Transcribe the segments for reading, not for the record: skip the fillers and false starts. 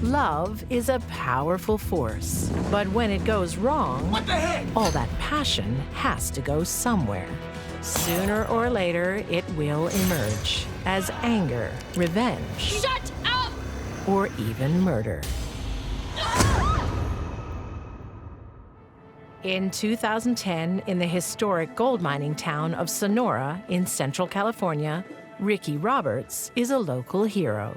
Love is a powerful force, but when it goes wrong, What the heck? all that passion has to go somewhere. Sooner or later, it will emerge as anger, revenge, Shut up! or even murder. In 2010, in the historic gold mining town of Sonora in Central California, Ricky Roberts is a local hero.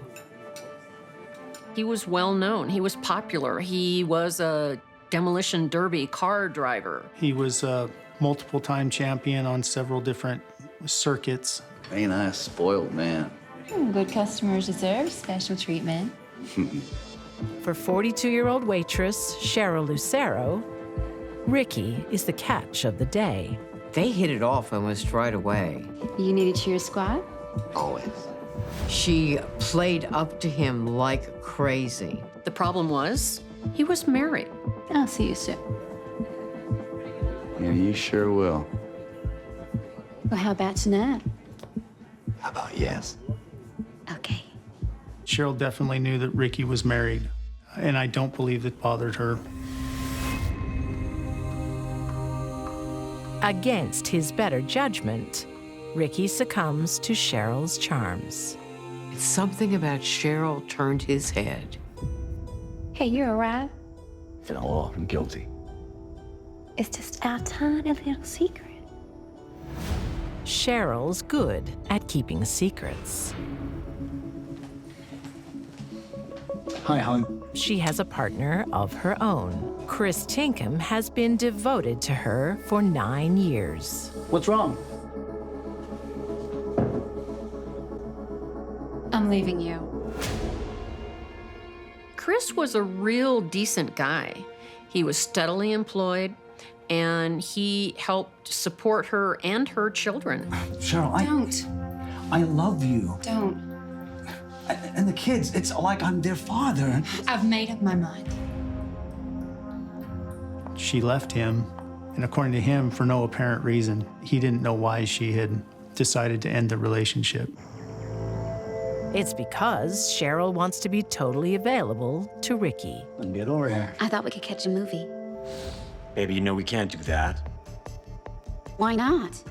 He was well known. He was popular. He was a demolition derby car driver. He was a multiple-time champion on several different circuits. Ain't I a spoiled man? Good customers deserve special treatment. For 42-year-old waitress Cheryl Lucero, Ricky is the catch of the day. They hit it off almost right away. You need a cheer squad? Always. She played up to him like crazy. The problem was, he was married. I'll see you soon. Yeah, you sure will. Well, how about tonight? How about yes? Okay. Cheryl definitely knew that Ricky was married, and I don't believe it bothered her. Against his better judgment, Ricky succumbs to Cheryl's charms. Something about Cheryl turned his head. Hey, you all right? Oh, I'm guilty. It's just our tiny little secret. Cheryl's good at keeping secrets. Hi, hon. She has a partner of her own. Chris Tinkham has been devoted to her for 9 years. What's wrong? I'm leaving you. Chris was a real decent guy. He was steadily employed, and he helped support her and her children. Cheryl, I love you. Don't. And the kids, it's like I'm their father. I've made up my mind. She left him, and according to him, for no apparent reason. He didn't know why she had decided to end the relationship. It's because Cheryl wants to be totally available to Ricky. Get over here. I thought we could catch a movie. Baby, you know we can't do that. Why not?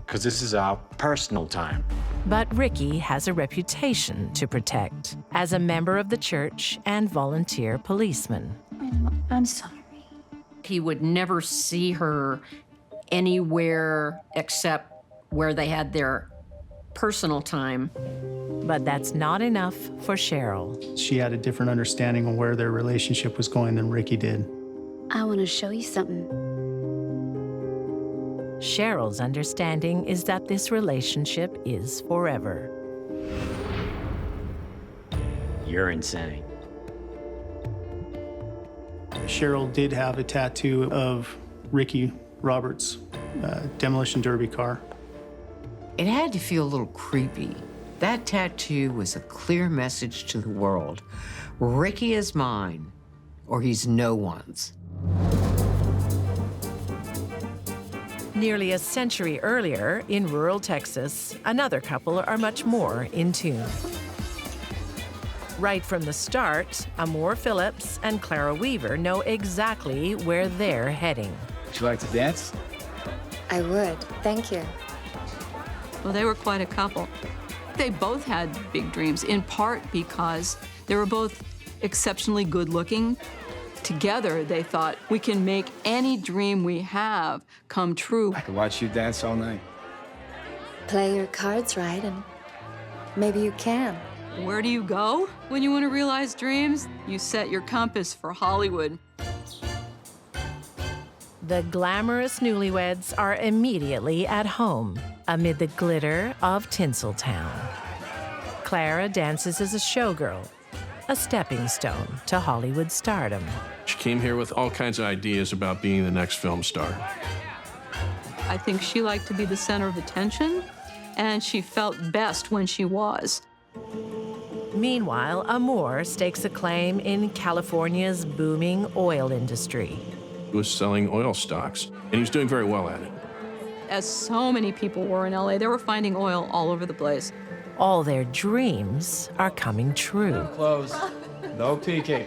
Because this is our personal time. But Ricky has a reputation to protect as a member of the church and volunteer policeman. I'm sorry. He would never see her anywhere except where they had their personal time. But that's not enough for Cheryl. She had a different understanding of where their relationship was going than Ricky did. I want to show you something. Cheryl's understanding is that this relationship is forever. You're insane. Cheryl did have a tattoo of Ricky Roberts' demolition derby car. It had to feel a little creepy. That tattoo was a clear message to the world. Ricky is mine, or he's no one's. Nearly a century earlier, in rural Texas, another couple are much more in tune. Right from the start, Amor Phillips and Clara Weaver know exactly where they're heading. Would you like to dance? I would. Thank you. Well, they were quite a couple. They both had big dreams, in part because they were both exceptionally good-looking. Together, they thought, we can make any dream we have come true. I could watch you dance all night. Play your cards right, and maybe you can. Where do you go when you want to realize dreams? You set your compass for Hollywood. The glamorous newlyweds are immediately at home amid the glitter of Tinseltown. Clara dances as a showgirl, a stepping stone to Hollywood stardom. She came here with all kinds of ideas about being the next film star. I think she liked to be the center of attention, and she felt best when she was. Meanwhile, Amour stakes a claim in California's booming oil industry. He was selling oil stocks, and he was doing very well at it. As so many people were in LA, they were finding oil all over the place. All their dreams are coming true. Close. No peeking.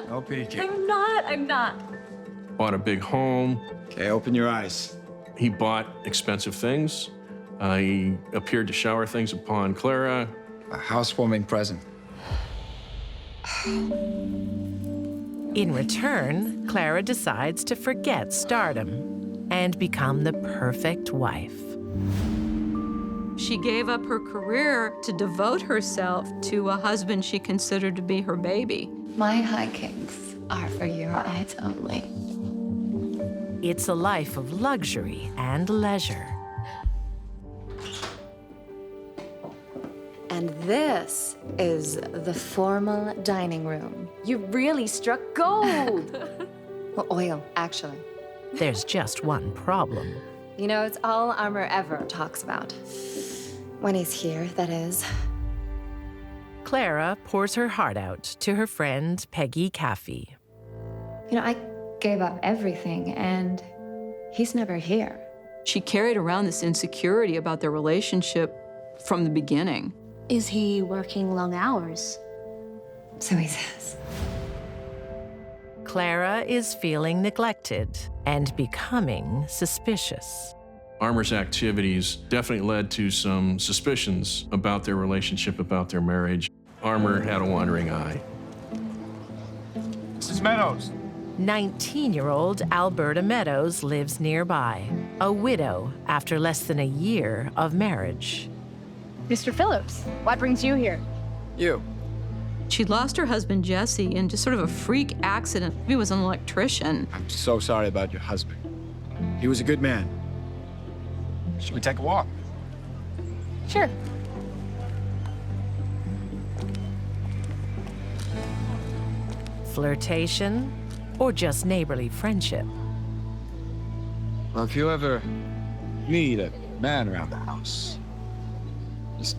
No peeking. I'm not. Bought a big home. Okay, open your eyes. He bought expensive things. He appeared to shower things upon Clara. A housewarming present. In return, Clara decides to forget stardom and become the perfect wife. She gave up her career to devote herself to a husband she considered to be her baby. My hikings are for your eyes only. It's a life of luxury and leisure. And this is the formal dining room. You really struck gold. Well, oil, actually. There's just one problem. You know, it's all Armor ever talks about. When he's here, that is. Clara pours her heart out to her friend Peggy Caffey. You know, I gave up everything, and he's never here. She carried around this insecurity about their relationship from the beginning. Is he working long hours? So he says. Clara is feeling neglected and becoming suspicious. Armour's activities definitely led to some suspicions about their relationship, about their marriage. Armour had a wandering eye. Mrs. Meadows. 19-year-old Alberta Meadows lives nearby, a widow after less than a year of marriage. Mr. Phillips, what brings you here? You. She'd lost her husband, Jesse, in just sort of a freak accident. He was an electrician. I'm so sorry about your husband. He was a good man. Should we take a walk? Sure. Flirtation or just neighborly friendship? Well, if you ever need a man around the house, just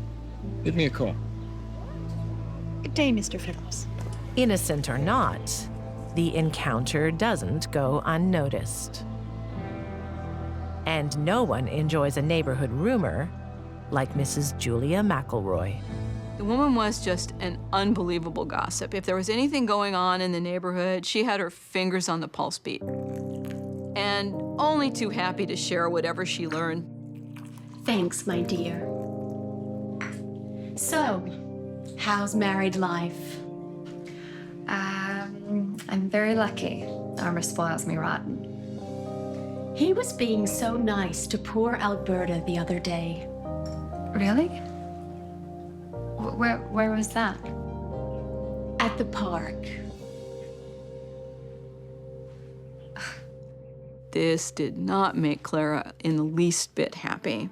give me a call. Good day, Mr. Phillips. Innocent or not, the encounter doesn't go unnoticed. And no one enjoys a neighborhood rumor like Mrs. Julia McElroy. The woman was just an unbelievable gossip. If there was anything going on in the neighborhood, she had her fingers on the pulse beat. And only too happy to share whatever she learned. Thanks, my dear. So, how's married life? I'm very lucky. Armor spoils me rotten. He was being so nice to poor Alberta the other day. Really? Where was that? At the park. This did not make Clara in the least bit happy.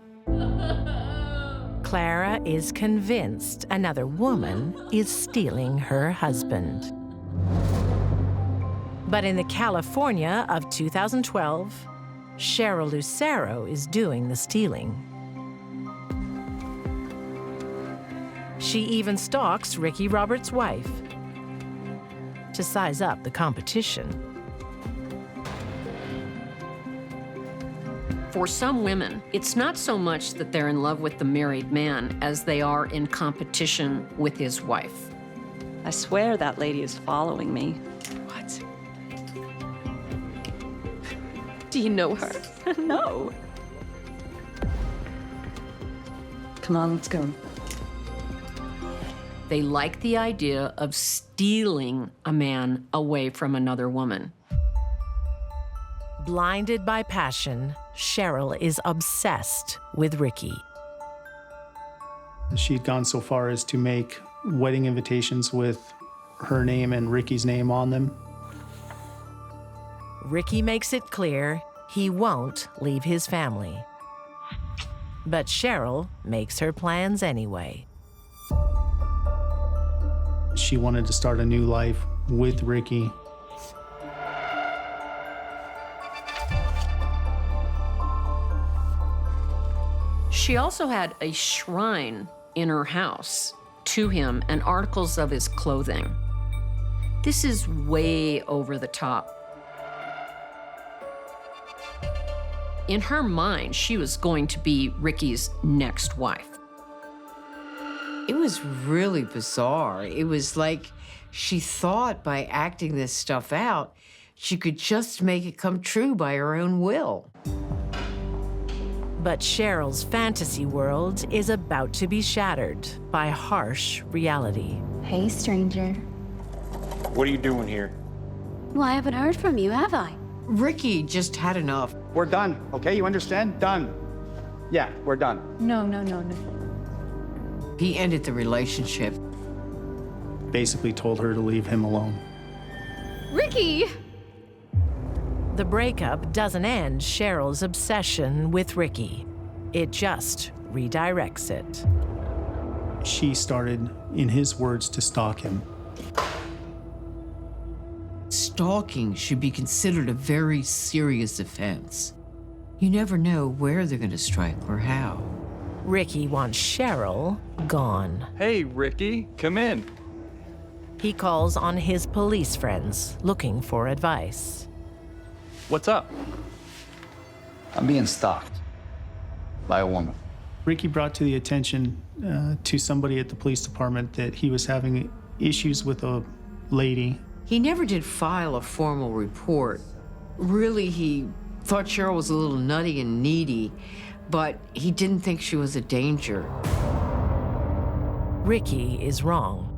Clara is convinced another woman is stealing her husband. But in the California of 2012, Cheryl Lucero is doing the stealing. She even stalks Ricky Roberts' wife to size up the competition. For some women, it's not so much that they're in love with the married man as they are in competition with his wife. I swear that lady is following me. What? Do you know her? No. Come on, let's go. They like the idea of stealing a man away from another woman. Blinded by passion, Cheryl is obsessed with Ricky. She'd gone so far as to make wedding invitations with her name and Ricky's name on them. Ricky makes it clear he won't leave his family. But Cheryl makes her plans anyway. She she wanted to start a new life with Ricky. She also had a shrine in her house to him and articles of his clothing. This is way over the top. In her mind, she was going to be Ricky's next wife. It was really bizarre. It was like she thought by acting this stuff out, she could just make it come true by her own will. But Cheryl's fantasy world is about to be shattered by harsh reality. Hey, stranger. What are you doing here? Well, I haven't heard from you, have I? Ricky just had enough. We're done, okay? You understand? Done. Yeah, we're done. No. He ended the relationship. Basically told her to leave him alone. Ricky! The breakup doesn't end Cheryl's obsession with Ricky. It just redirects it. She started, in his words, to stalk him. Stalking should be considered a very serious offense. You never know where they're going to strike or how. Ricky wants Cheryl gone. Hey, Ricky, come in. He calls on his police friends looking for advice. What's up? I'm being stalked by a woman. Ricky brought to the attention to somebody at the police department that he was having issues with a lady. He never did file a formal report. Really, he thought Cheryl was a little nutty and needy, but he didn't think she was a danger. Ricky is wrong.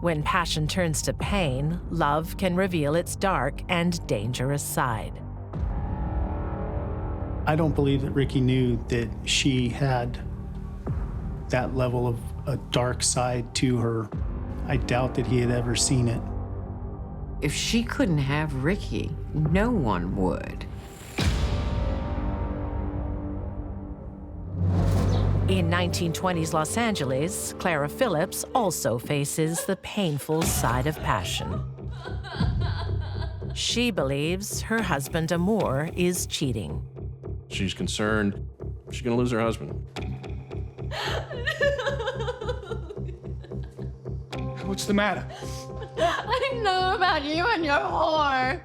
When passion turns to pain, love can reveal its dark and dangerous side. I don't believe that Ricky knew that she had that level of a dark side to her. I doubt that he had ever seen it. If she couldn't have Ricky, no one would. In 1920s Los Angeles, Clara Phillips also faces the painful side of passion. She believes her husband Amour is cheating. She's concerned she's gonna lose her husband. What's the matter? I know about you and your whore.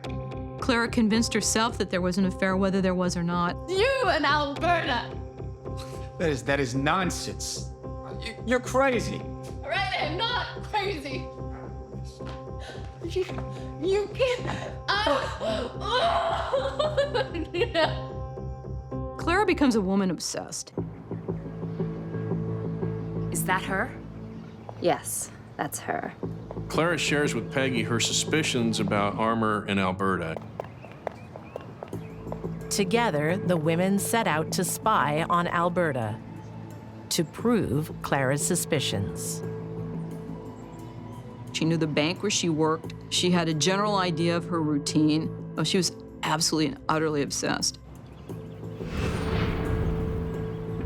Clara convinced herself that there was an affair, whether there was or not. You and Alberta. That is nonsense. You're crazy. Right, I'm not crazy. You can't. Clara becomes a woman obsessed. Is that her? Yes, that's her. Clara shares with Peggy her suspicions about Armour and Alberta. Together, the women set out to spy on Alberta to prove Clara's suspicions. She knew the bank where she worked. She had a general idea of her routine. Oh, she was absolutely and utterly obsessed.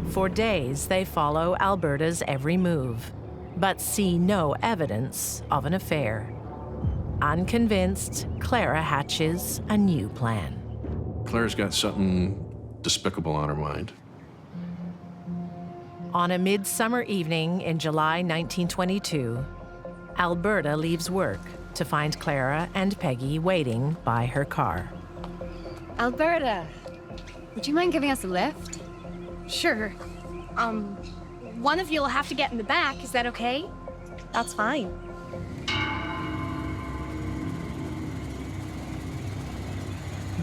For days, they follow Alberta's every move, but see no evidence of an affair. Unconvinced, Clara hatches a new plan. Claire's got something despicable on her mind. On a midsummer evening in July 1922, Alberta leaves work to find Clara and Peggy waiting by her car. Alberta, would you mind giving us a lift? Sure. One of you'll have to get in the back. Is that okay? That's fine.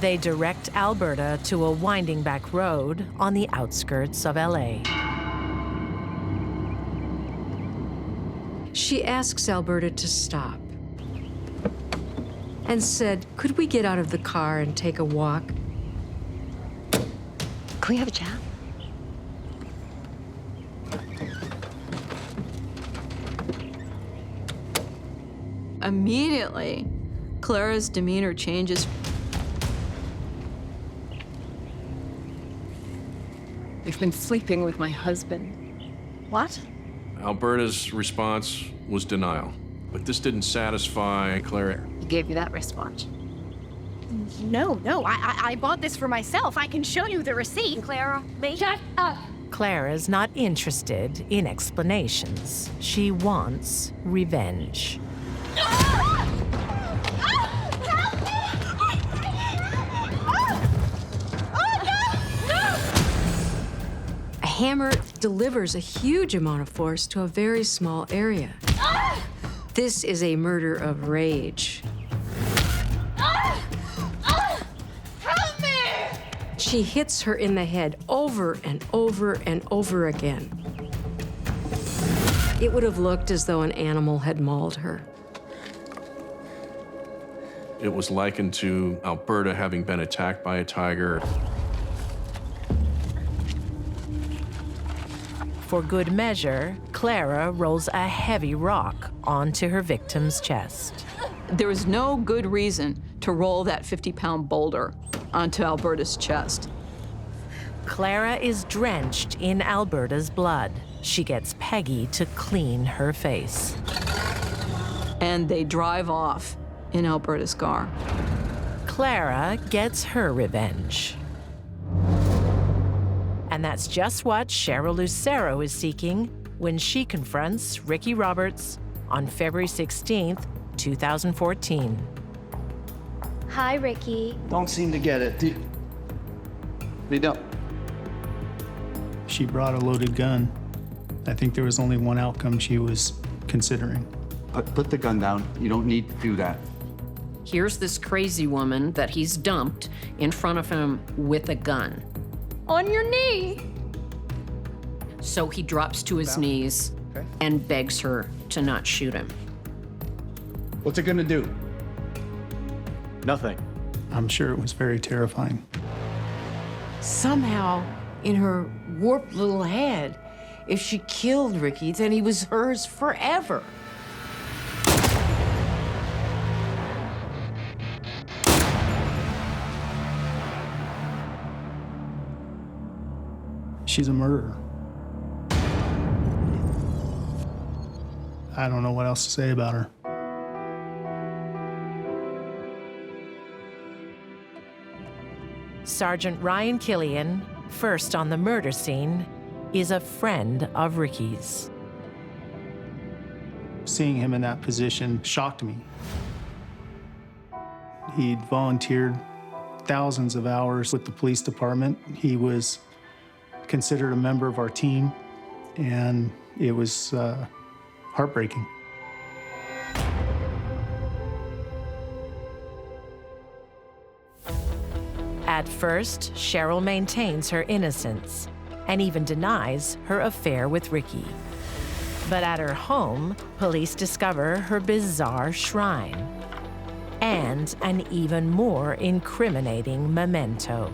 They direct Alberta to a winding back road on the outskirts of LA. She asks Alberta to stop and said, "Could we get out of the car and take a walk?" Can we have a chat? Immediately, Clara's demeanor changes. You've been sleeping with my husband. What? Alberta's response was denial. But this didn't satisfy Clara. He gave you that response. No, I bought this for myself. I can show you the receipt. Clara, me? Shut up. Clara's not interested in explanations. She wants revenge. A hammer delivers a huge amount of force to a very small area. This is a murder of rage. Help me! She hits her in the head over and over and over again. It would have looked as though an animal had mauled her. It was likened to Alberta having been attacked by a tiger. For good measure, Clara rolls a heavy rock onto her victim's chest. There was no good reason to roll that 50-pound boulder onto Alberta's chest. Clara is drenched in Alberta's blood. She gets Peggy to clean her face. And they drive off in Alberta's car. Clara gets her revenge. And that's just what Cheryl Lucero is seeking when she confronts Ricky Roberts on February 16th, 2014. Hi, Ricky. Don't seem to get it. You don't. She brought a loaded gun. I think there was only one outcome she was considering. Put the gun down. You don't need to do that. Here's this crazy woman that he's dumped in front of him with a gun. On your knee. So he drops to his knees and begs her to not shoot him. What's it gonna do? Nothing. I'm sure it was very terrifying. Somehow, in her warped little head, if she killed Ricky, then he was hers forever. She's a murderer. I don't know what else to say about her. Sergeant Ryan Killian, first on the murder scene, is a friend of Ricky's. Seeing him in that position shocked me. He'd volunteered thousands of hours with the police department. He was considered a member of our team, and it was heartbreaking. At first, Cheryl maintains her innocence and even denies her affair with Ricky. But at her home, police discover her bizarre shrine and an even more incriminating memento.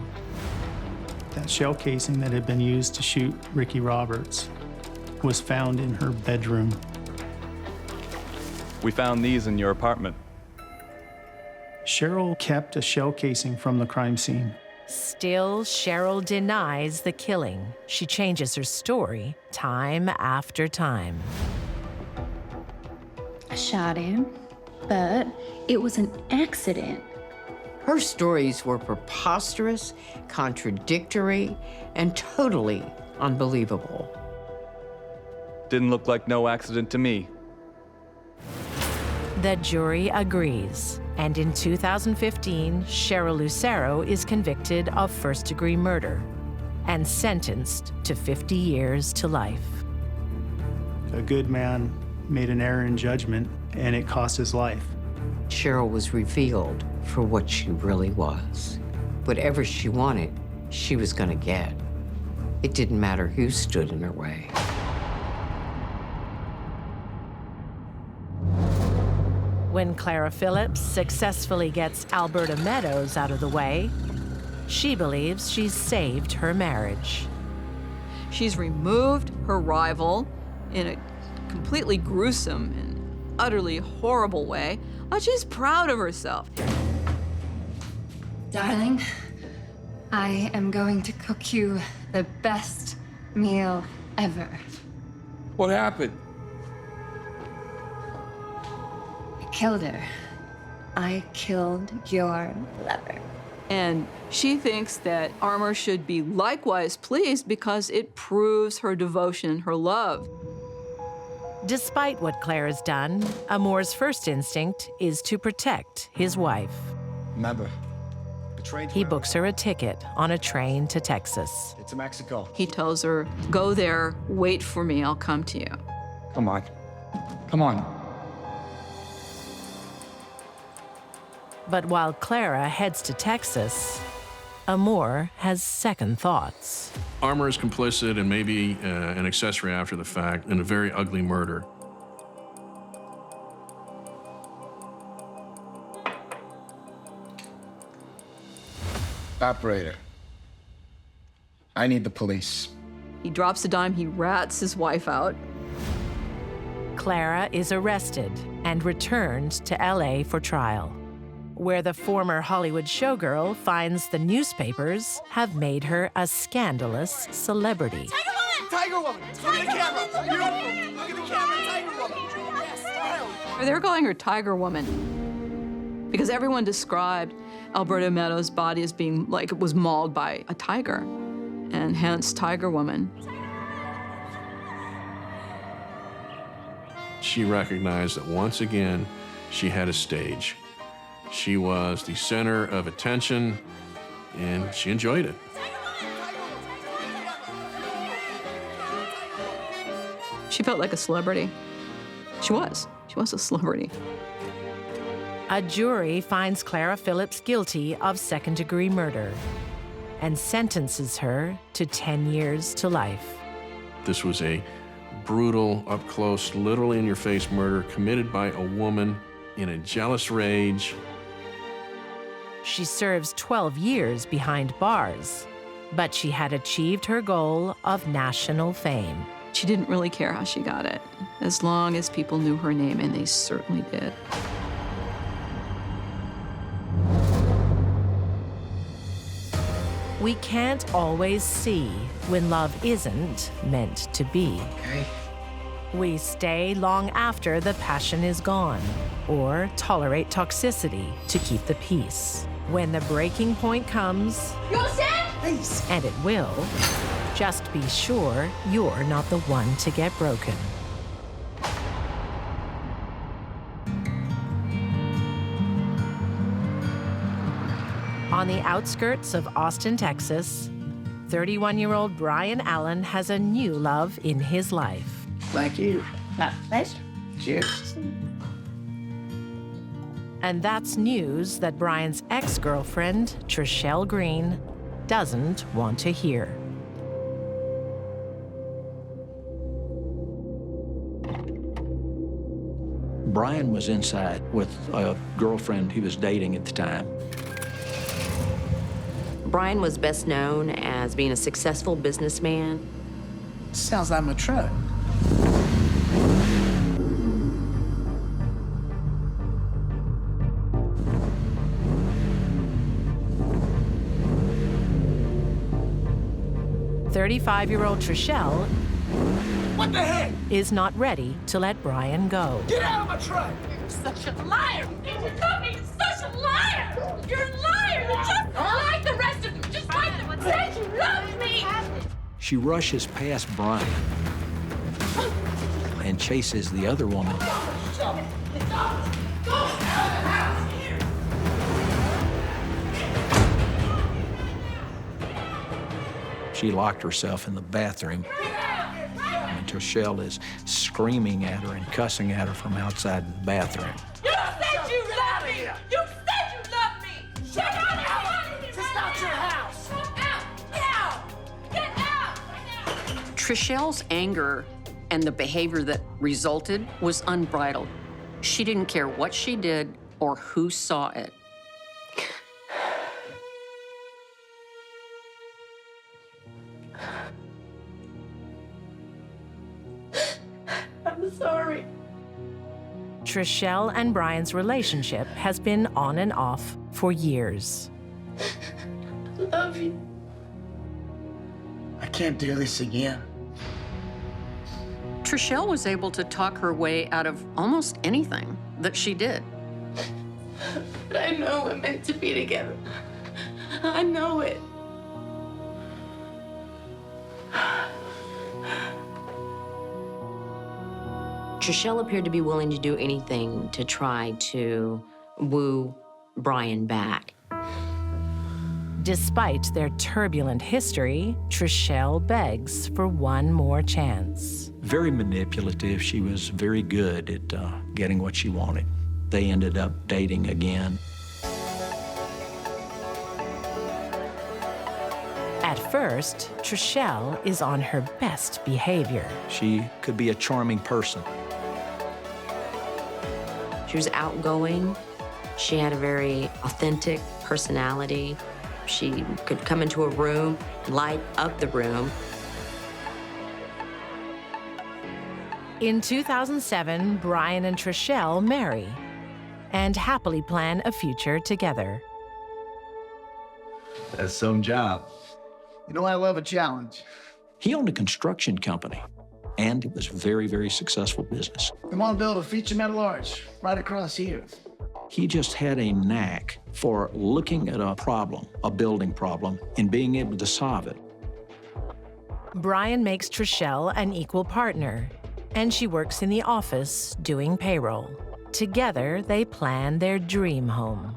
That shell casing that had been used to shoot Ricky Roberts was found in her bedroom. We found these in your apartment. Cheryl kept a shell casing from the crime scene. Still, Cheryl denies the killing. She changes her story time after time. I shot him, but it was an accident. Her stories were preposterous, contradictory, and totally unbelievable. Didn't look like no accident to me. The jury agrees, and in 2015, Cheryl Lucero is convicted of first-degree murder and sentenced to 50 years to life. A good man made an error in judgment, and it cost his life. Cheryl was revealed for what she really was. Whatever she wanted, she was gonna get. It didn't matter who stood in her way. When Clara Phillips successfully gets Alberta Meadows out of the way, she believes she's saved her marriage. She's removed her rival in a completely gruesome and utterly horrible way, but she's proud of herself. Darling, I am going to cook you the best meal ever. What happened? killed her. I killed your lover. And she thinks that Armour should be likewise pleased because it proves her devotion, her love. Despite what Claire has done, Amour's first instinct is to protect his wife. Remember, He books her a ticket on a train to Texas. it's Mexico. He tells her, go there, wait for me, I'll come to you. Come on. Come on. But while Clara heads to Texas, Amour has second thoughts. Armour is complicit and maybe an accessory after the fact in a very ugly murder. Operator. I need the police. He drops a dime, he rats his wife out. Clara is arrested and returned to LA for trial, where the former Hollywood showgirl finds the newspapers have made her a scandalous celebrity. Tiger Woman! Look at the camera! Beautiful! Look at the camera, Tiger Woman! Yes, smile! They're calling her Tiger Woman because everyone described Alberta Meadows' body as being like it was mauled by a tiger, and hence Tiger Woman. She recognized that once again, she had a stage. She was the center of attention, and she enjoyed it. She felt like a celebrity. She was a celebrity. A jury finds Clara Phillips guilty of second-degree murder and sentences her to 10 years to life. This was a brutal, up-close, literally in-your-face murder committed by a woman in a jealous rage. She serves 12 years behind bars, but she had achieved her goal of national fame. She didn't really care how she got it, as long as people knew her name, and they certainly did. We can't always see when love isn't meant to be. Okay. We stay long after the passion is gone, or tolerate toxicity to keep the peace. When the breaking point comes, and it will, just be sure you're not the one to get broken. On the outskirts of Austin, Texas, 31-year-old Brian Allen has a new love in his life. Thank you. My pleasure. Cheers. And that's news that Brian's ex-girlfriend, Trishelle Green, doesn't want to hear. Brian was inside with a girlfriend he was dating at the time. Brian was best known as being a successful businessman. Sounds like my truck. "35-year-old Trishelle What the heck? is not ready to let Brian go. Get out of my truck! You're such a liar! You love me! You're such a liar! You're a liar! You're just like the rest of them! Just like them! Said you loved me! She rushes past Brian and chases the other woman. She locked herself in the bathroom, and Trishelle is screaming at her and cussing at her from outside the bathroom. You said you loved me! You said you loved me! Get out! This is not your house! Get out! Get out! Trishelle's anger and the behavior that resulted was unbridled. She didn't care what she did or who saw it. I'm sorry. Trishelle and Brian's relationship has been on and off for years. Love you. I can't do this again. Trishelle was able to talk her way out of almost anything that she did. But I know we're meant to be together. I know it. Trishelle appeared to be willing to do anything to try to woo Brian back. Despite their turbulent history, Trishelle begs for one more chance. Very manipulative. She was very good at getting what she wanted. They ended up dating again. At first, Trishelle is on her best behavior. She could be a charming person. She was outgoing. She had a very authentic personality. She could come into a room, light up the room. In 2007, Brian and Trishelle marry and happily plan a future together. That's some job. You know, I love a challenge. He owned a construction company, and it was very, very successful business. We want to build a feature metal arch right across here. He just had a knack for looking at a problem, a building problem, and being able to solve it. Brian makes Trishelle an equal partner, and she works in the office doing payroll. Together, they plan their dream home.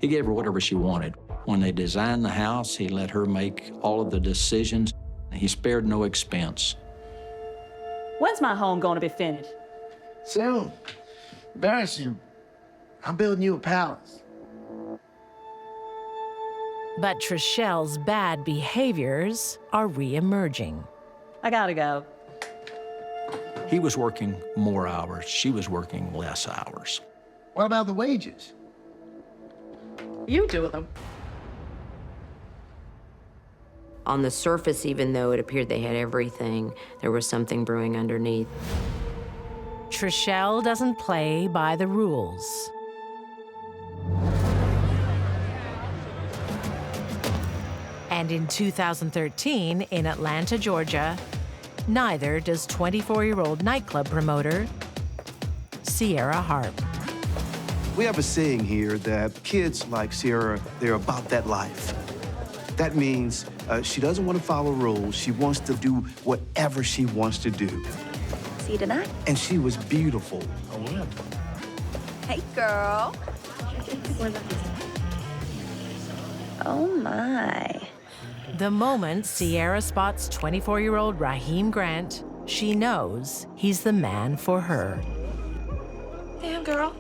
He gave her whatever she wanted. When they designed the house, he let her make all of the decisions. He spared no expense. When's my home going to be finished? Soon. Very soon. I'm building you a palace. But Trishelle's bad behaviors are re-emerging. I gotta go. He was working more hours. She was working less hours. What about the wages? You do them. On the surface, even though it appeared they had everything, there was something brewing underneath. Trishelle doesn't play by the rules. And in 2013, in Atlanta, Georgia, neither does 24-year-old nightclub promoter Sierra Harp. We have a saying here that kids like Sierra, they're about that life. That means she doesn't want to follow rules. She wants to do whatever she wants to do. See you tonight. And she was beautiful. Oh, yeah. Hey, girl. Oh, my. The moment Sierra spots 24-year-old Raheem Grant, she knows he's the man for her. Damn, girl.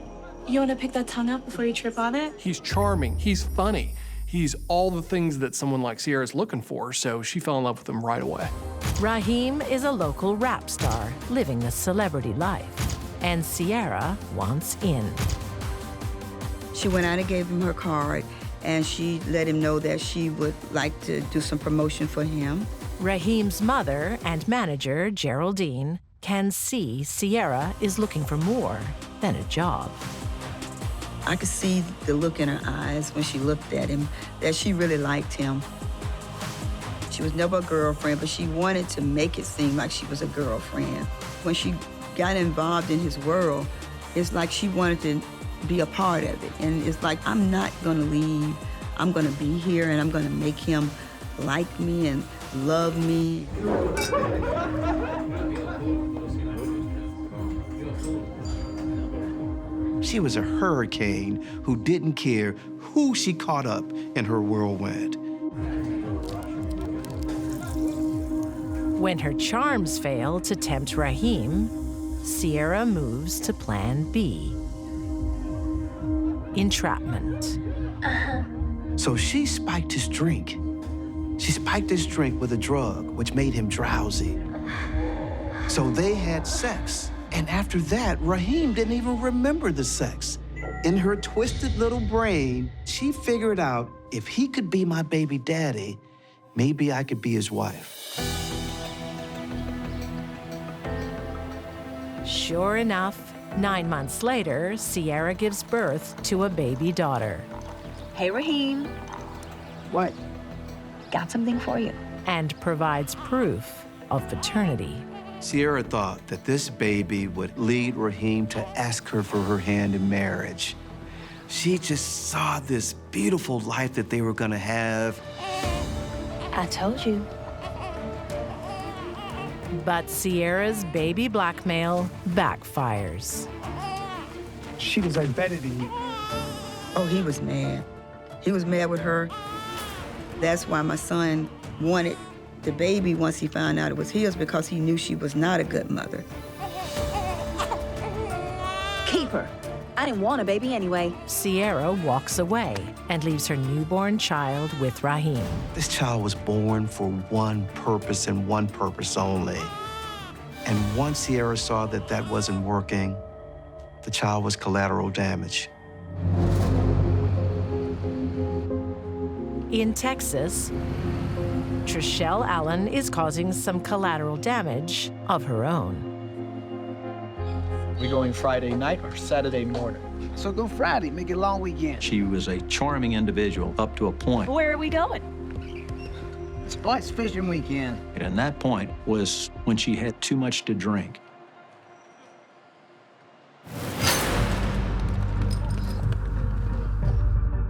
You want to pick that tongue up before you trip on it? He's charming. He's funny. He's all the things that someone like Sierra is looking for, so she fell in love with him right away. Raheem is a local rap star living the celebrity life, and Sierra wants in. She went out and gave him her card, and she let him know that she would like to do some promotion for him. Raheem's mother and manager, Geraldine, can see Sierra is looking for more than a job. I could see the look in her eyes when she looked at him, that she really liked him. She was never a girlfriend, but she wanted to make it seem like she was a girlfriend. When she got involved in his world, it's like she wanted to be a part of it. And it's like, I'm not gonna leave. I'm gonna be here, and I'm gonna make him like me and love me. She was a hurricane who didn't care who she caught up in her whirlwind. When her charms fail to tempt Raheem, Sierra moves to plan B. Entrapment. So she spiked his drink. She spiked his drink with a drug, which made him drowsy. So they had sex. And after that, Raheem didn't even remember the sex. In her twisted little brain, she figured out, if he could be my baby daddy, maybe I could be his wife. Sure enough, 9 months later, Sierra gives birth to a baby daughter. Hey, Raheem. What? Got something for you. And provides proof of paternity. Sierra thought that this baby would lead Raheem to ask her for her hand in marriage. She just saw this beautiful life that they were gonna have. I told you. But Sierra's baby blackmail backfires. She was like better than you. Oh, he was mad. He was mad with her. That's why my son wanted the baby once he found out it was his, because he knew she was not a good mother. Keep her. I didn't want a baby anyway. Sierra walks away and leaves her newborn child with Raheem. This child was born for one purpose and one purpose only. And once Sierra saw that that wasn't working, the child was collateral damage. In Texas, Trishelle Allen is causing some collateral damage of her own. We going Friday night or Saturday morning? So go Friday, make it a long weekend. She was a charming individual up to a point. Where are we going? Spice fishing weekend. And that point was when she had too much to drink.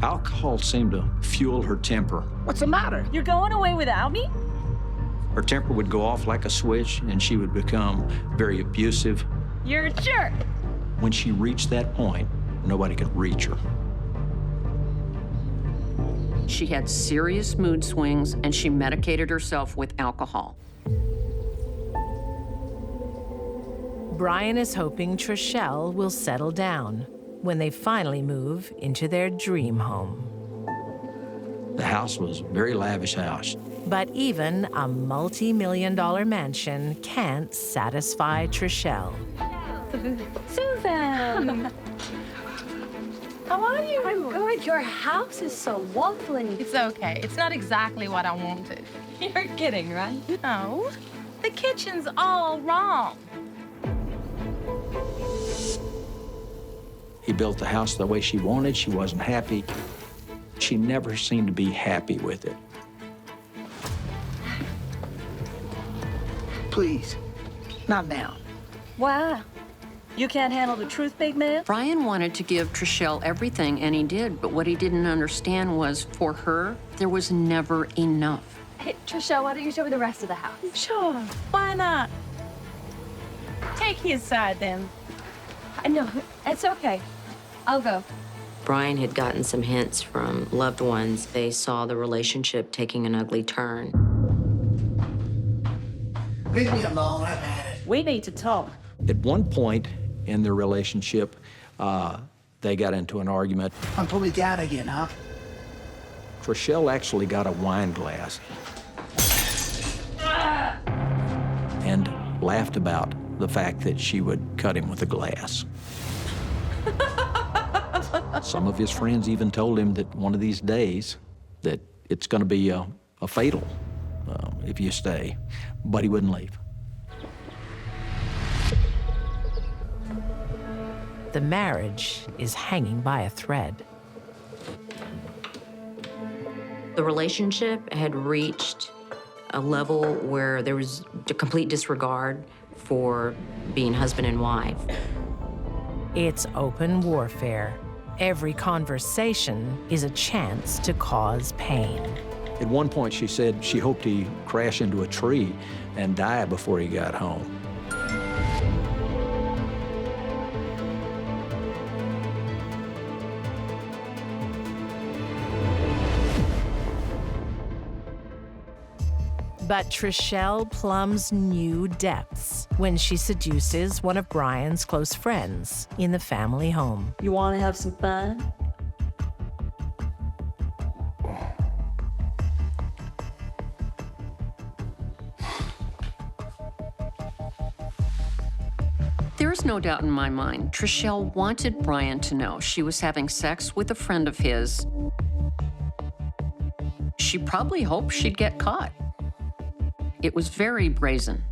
Alcohol seemed to fuel her temper. What's the matter? You're going away without me? Her temper would go off like a switch, and she would become very abusive. You're a jerk. When she reached that point, nobody could reach her. She had serious mood swings, and she medicated herself with alcohol. Brian is hoping Trishelle will settle down when they finally move into their dream home. The house was a very lavish house. But even a multi-million-dollar mansion can't satisfy Trishelle. Susan! How are you? I'm good. Your house is so lovely. It's okay. It's not exactly what I wanted. You're kidding, right? No. The kitchen's all wrong. He built the house the way she wanted. She wasn't happy. She never seemed to be happy with it. Please, not now. Why? You can't handle the truth, big man? Brian wanted to give Trishelle everything, and he did, but what he didn't understand was, for her, there was never enough. Hey, Trishelle, why don't you show me the rest of the house? Sure. Why not? Take his side, then. I know. It's okay. I'll go. Brian had gotten some hints from loved ones. They saw the relationship taking an ugly turn. Leave me alone, I've had it. We need to talk. At one point in their relationship, they got into an argument. I'm pulling down again, huh? Trishelle actually got a wine glass and laughed about the fact that she would cut him with a glass. Some of his friends even told him that one of these days that it's going to be a fatal if you stay, but he wouldn't leave. The marriage is hanging by a thread. The relationship had reached a level where there was a complete disregard for being husband and wife. It's open warfare. Every conversation is a chance to cause pain. At one point, she said she hoped he'd crash into a tree and die before he got home. But Trishelle plumbs new depths when she seduces one of Brian's close friends in the family home. You want to have some fun? There's no doubt in my mind, Trishelle wanted Brian to know she was having sex with a friend of his. She probably hoped she'd get caught. It was very brazen.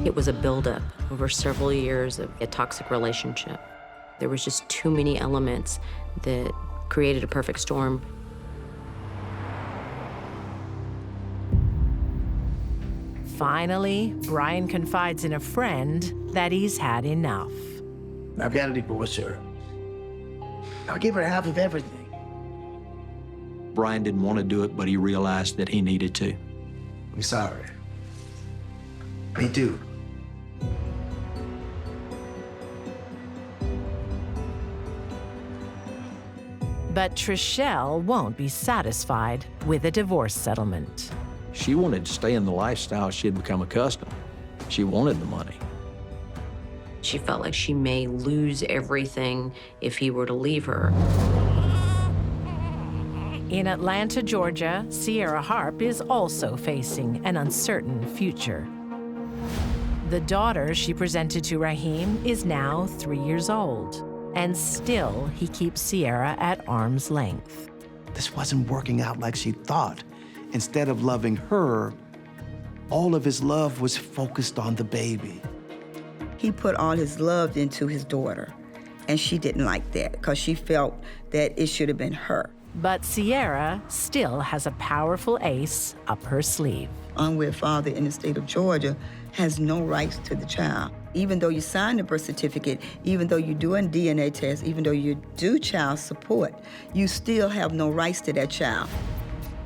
It was a buildup over several years of a toxic relationship. There was just too many elements that created a perfect storm. Finally, Brian confides in a friend that he's had enough. I've got to divorce her. I'll give her half of everything. Brian didn't want to do it, but he realized that he needed to. I'm sorry. Me too. But Trishelle won't be satisfied with a divorce settlement. She wanted to stay in the lifestyle she had become accustomed. She wanted the money. She felt like she may lose everything if he were to leave her. In Atlanta, Georgia, Sierra Harp is also facing an uncertain future. The daughter she presented to Raheem is now 3 years old, and still he keeps Sierra at arm's length. This wasn't working out like she thought. Instead of loving her, all of his love was focused on the baby. He put all his love into his daughter, and she didn't like that because she felt that it should have been her. But Sierra still has a powerful ace up her sleeve. Unwed father in the state of Georgia has no rights to the child. Even though you sign the birth certificate, even though you do a DNA test, even though you do child support, you still have no rights to that child.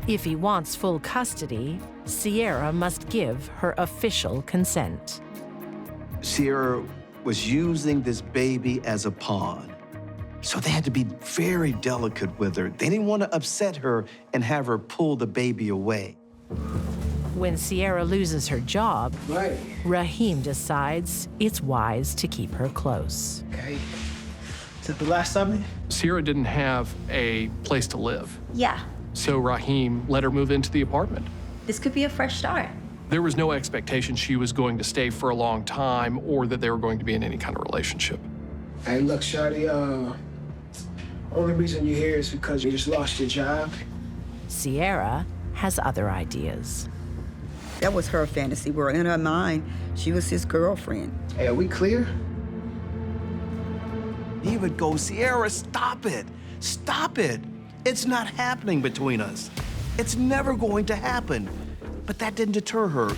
If he wants full custody, Sierra must give her official consent. Sierra was using this baby as a pawn. So they had to be very delicate with her. They didn't want to upset her and have her pull the baby away. When Sierra loses her job, Raheem decides it's wise to keep her close. Okay. Is that the last of it? Sierra didn't have a place to live. Yeah, So Raheem let her move into the apartment. this could be a fresh start. There was no expectation she was going to stay for a long time or that they were going to be in any kind of relationship. Hey, look, Shawty, only reason you're here is because you just lost your job. Sierra has other ideas. That was her fantasy world. In her mind, she was his girlfriend. Hey, are we clear? He would go, Sierra, stop it. Stop it. It's not happening between us. It's never going to happen. But that didn't deter her.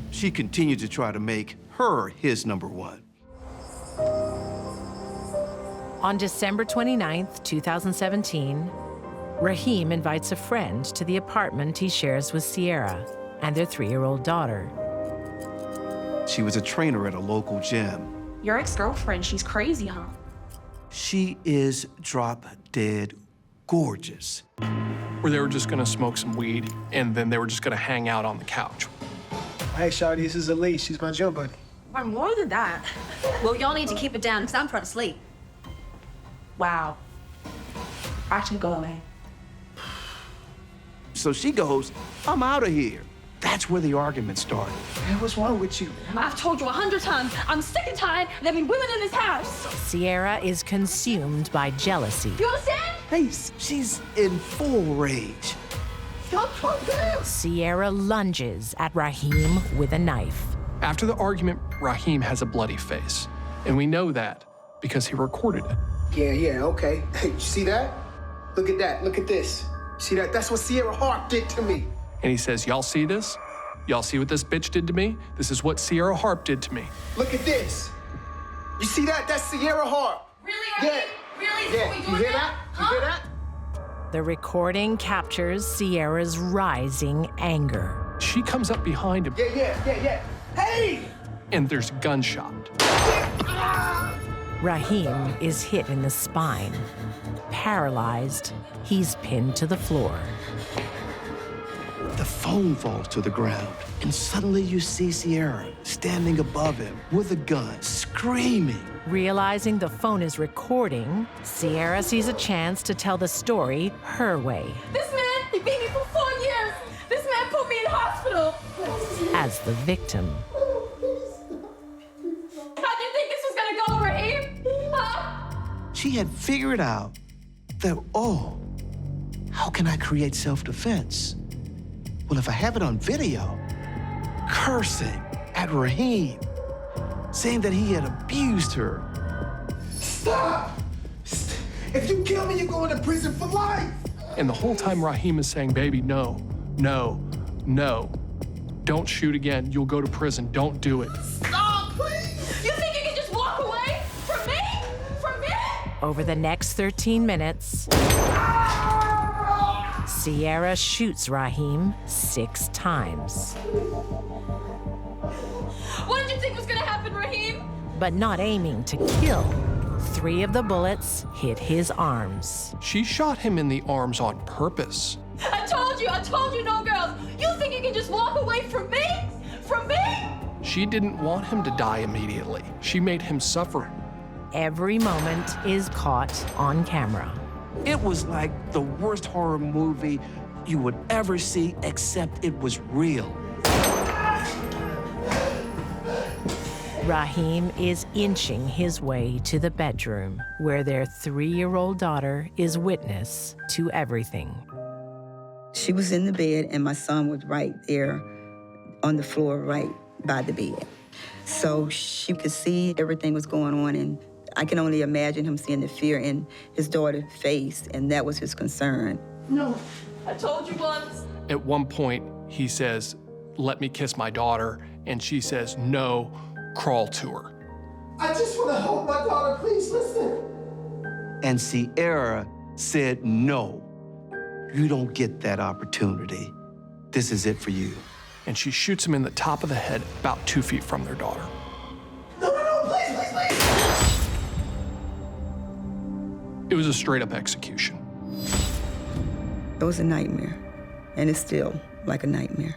She continued to try to make her his number one. On December 29th, 2017, Raheem invites a friend to the apartment he shares with Sierra and their 3-year-old daughter. She was a trainer at a local gym. Your ex-girlfriend, she's crazy, huh? She is drop-dead gorgeous. Where they were just gonna smoke some weed and then they were just gonna hang out on the couch. Hey, Shawty, this is Elise. She's my gym buddy. I'm more than that. Well, y'all need to keep it down because I'm trying to sleep. Wow. I should go away. So she goes, I'm out of here. That's where the argument started. Man, what's wrong with you? I've told you 100 times, I'm sick and tired of there being women in this house. Sierra is consumed by jealousy. You understand? Hey, she's in full rage. Y'all calm down. Sierra lunges at Raheem with a knife. After the argument, Raheem has a bloody face. And we know that because he recorded it. Yeah, okay. Hey, you see that? Look at that. Look at this. See that? That's what Sierra Harp did to me. And he says, y'all see this? Y'all see what this bitch did to me? This is what Sierra Harp did to me. Look at this. You see that? That's Sierra Harp. Really? Yeah. Really? Yeah. We You doing hear that? that? You hear that? The recording captures Sierra's rising anger. She comes up behind him. Yeah. Hey! And there's a gunshot. Raheem is hit in the spine. Paralyzed, he's pinned to the floor. The phone falls to the ground, and suddenly you see Sierra standing above him with a gun, screaming. Realizing the phone is recording, Sierra sees a chance to tell the story her way. This man, he beat me for 4 years. This man put me in hospital. As the victim, How do you think this was gonna go, Raheem? Huh? She had figured out that, oh, how can I create self-defense? Well, if I have it on video, cursing at Raheem, saying that he had abused her. Stop! If you kill me, you're going to prison for life. And the whole time Raheem is saying, baby, no, Don't shoot again. You'll go to prison. Don't do it. Stop, please! You think you can just walk away from me? From me? Over the next 13 minutes, Sierra shoots Raheem 6 times. What did you think was gonna happen, Raheem? But not aiming to kill. 3 of the bullets hit his arms. She shot him in the arms on purpose. I told you no girls. You think you can just walk away from me? From me? She didn't want him to die immediately. She made him suffer. Every moment is caught on camera. It was like the worst horror movie you would ever see, except it was real. Raheem is inching his way to the bedroom where their 3-year-old daughter is witness to everything. She was in the bed, and my son was right there on the floor right by the bed. So she could see everything was going on, and I can only imagine him seeing the fear in his daughter's face, and that was his concern. No, I told you once. At one point, he says, "Let me kiss my daughter," and she says, "No, crawl to her." I just want to hold my daughter, please listen. And Sierra said, no, you don't get that opportunity. This is it for you. And she shoots him in the top of the head about 2 feet from their daughter. No, please, please, please. It was a straight-up execution. It was a nightmare, and it's still like a nightmare.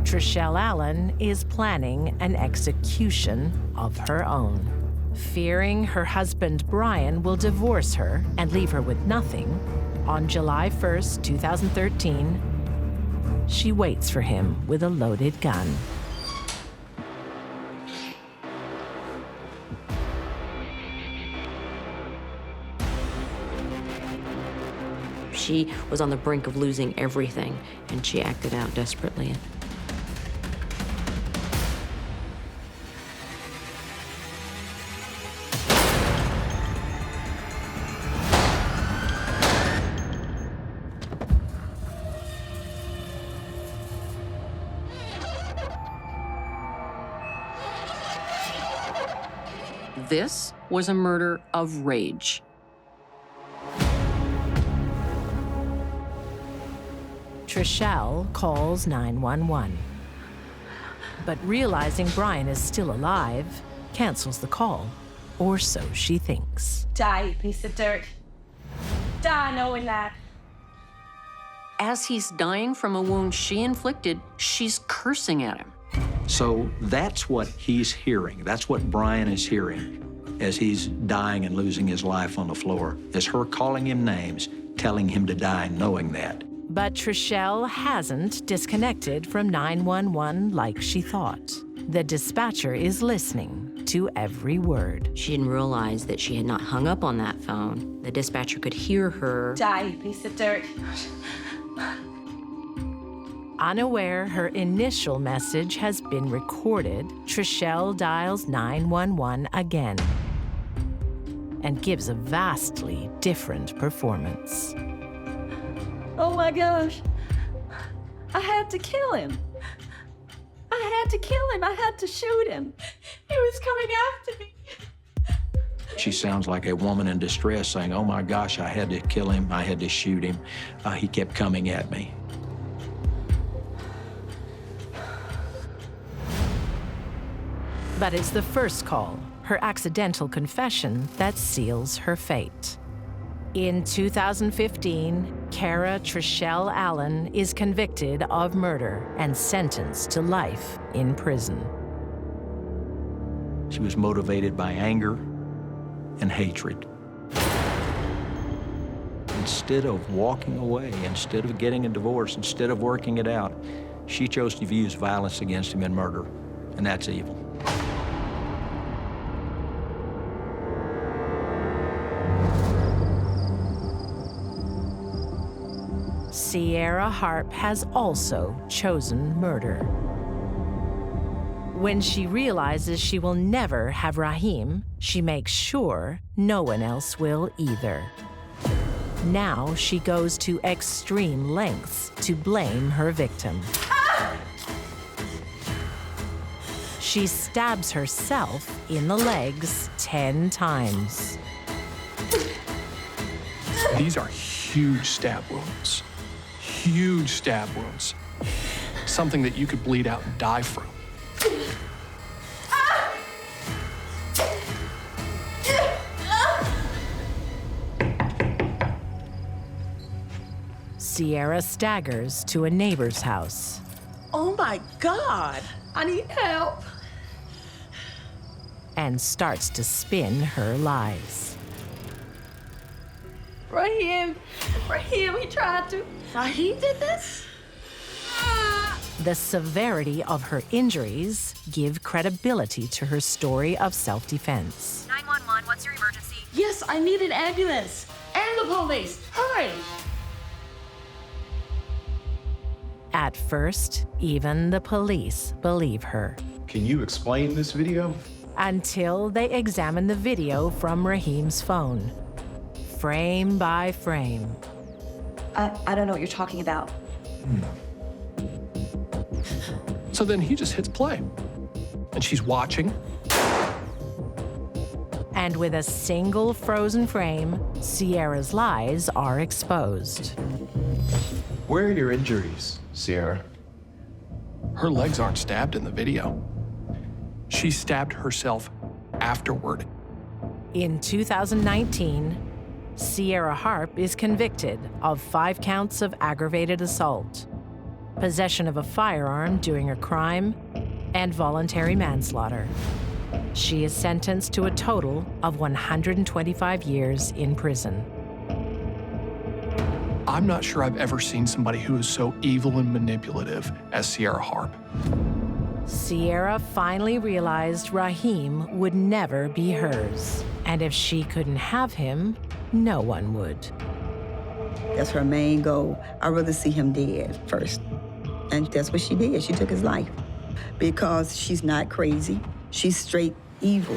Trishelle Allen is planning an execution of her own. Fearing her husband Brian will divorce her and leave her with nothing, on July 1st, 2013, she waits for him with a loaded gun. She was on the brink of losing everything, and she acted out desperately. This was a murder of rage. Trishelle calls 911. But realizing Brian is still alive, cancels the call, or so she thinks. Die, you piece of dirt. Die knowing that. As he's dying from a wound she inflicted, she's cursing at him. So that's what he's hearing. That's what Brian is hearing as he's dying and losing his life on the floor, is her calling him names, telling him to die, knowing that. But Trishelle hasn't disconnected from 911 like she thought. The dispatcher is listening to every word. She didn't realize that she had not hung up on that phone. The dispatcher could hear her. Die, you piece of dirt. Unaware her initial message has been recorded, Trishelle dials 911 again and gives a vastly different performance. Oh my gosh. I had to kill him. I had to kill him. I had to shoot him. He was coming after me. She sounds like a woman in distress saying, "Oh my gosh, I had to kill him. I had to shoot him. He kept coming at me." But it's the first call, her accidental confession, that seals her fate. In 2015, Kara Trishelle Allen is convicted of murder and sentenced to life in prison. She was motivated by anger and hatred. Instead of walking away, instead of getting a divorce, instead of working it out, she chose to use violence against him and murder, and that's evil. Sierra Harp has also chosen murder. When she realizes she will never have Raheem, she makes sure no one else will either. Now she goes to extreme lengths to blame her victim. She stabs herself in the legs 10 times. These are huge stab wounds. Huge stab wounds. Something that you could bleed out and die from. Sierra staggers to a neighbor's house. Oh my God, I need help. And starts to spin her lies. Raheem, he tried to. Raheem did this? The severity of her injuries give credibility to her story of self-defense. 911, what's your emergency? Yes, I need an ambulance. And the police, hurry! At first, even the police believe her. Can you explain this video? Until they examine the video from Raheem's phone, frame by frame. I don't know what you're talking about. So then he just hits play. And she's watching. And with a single frozen frame, Sierra's lies are exposed. Where are your injuries, Sierra? Her legs aren't stabbed in the video. She stabbed herself afterward. In 2019, Sierra Harp is convicted of 5 counts of aggravated assault, possession of a firearm during a crime, and voluntary manslaughter. She is sentenced to a total of 125 years in prison. I'm not sure I've ever seen somebody who is so evil and manipulative as Sierra Harp. Sierra finally realized Raheem would never be hers, and if she couldn't have him, no one would. That's her main goal. I'd rather see him dead first. And that's what she did. She took his life. Because she's not crazy. She's straight evil.